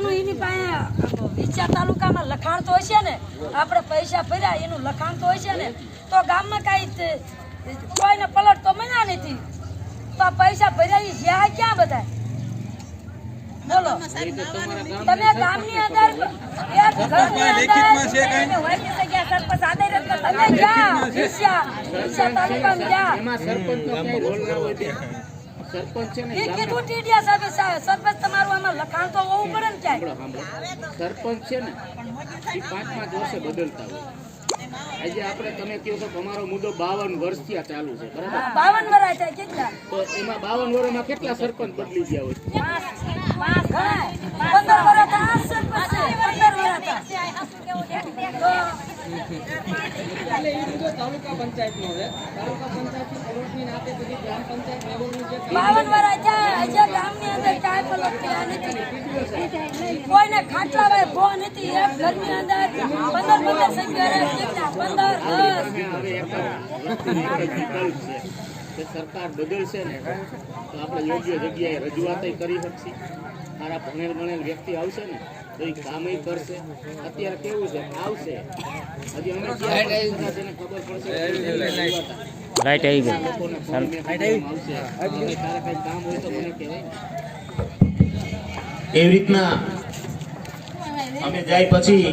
એનું એની પાસે વિચાર તાલુકામાં લખાણ તો હશે ને, આપણે પૈસા ભર્યા એનું લખાણ તો હશે ને, તો ગામમાં કાંઈ કોઈને પલટ તો મળ્યા નથી, તો પૈસા ભર્યા એ જ્યાં ક્યાં બધા બોલો? તમે ગામની અંદર એક ઘરની અંદર હોય કે જગ્યા સરપંચ આદરે તો તમે જાઓ ઈચ્છા તાલુકામાં જાઓ. એમાં સરપંચનો કઈ રોલ ના હોય તે સરપંચ છે ને એ કીધું ટીડિયા સાહેબ સરપંચ તમારું આમાં લખાણ તો હોવું પડે ને ક્યાંય. સરપંચ છે ને એ 5-5 વર્ષે બદલતા હોય. આજે આપણે તમે કહો તો તમારો મુદ્દો 52 વર્ષથી આ ચાલુ છે, બરાબર? 52 વર્ષ થાય કેટલા? તો એમાં 52 વર્ષમાં કેટલા સરપંચ બદલી ગયા હોય? 15 વર્ષ આ સરપંચ છે, 15 વર્ષ. એટલે એ મુદ્દો તાલુકા પંચાયતનો છે. તાલુકા પંચાયતની પલોટની નાતે બધી ગ્રામ પંચાયત લેવલનું જે 52 વર્ષ થયા, હજી ગામની અંદર કાંઈ પલોટ થયા નથી. કોઈને ખાટલા ભાઈ ભો નથી. એક ઘરની અંદર 15 સભ્યો રહે, કેટલા? 15 કે સરકાર બદલશે ને તો આપણે યોગ્ય જગ્યાએ રજૂઆત કરી શકશે. સારા ભણેલ ગણેલ વ્યક્તિ આવશે ને તો એ કામ કરશે. અત્યારે કેવું છે, આવશે હજી અમે તેને ખબર પડશે. લાઈટ આવી ગઈ. લોકોને આવશે તારે કઈ કામ હોય તો મને કહેવાય. એવી રીતના અમે જાય પછી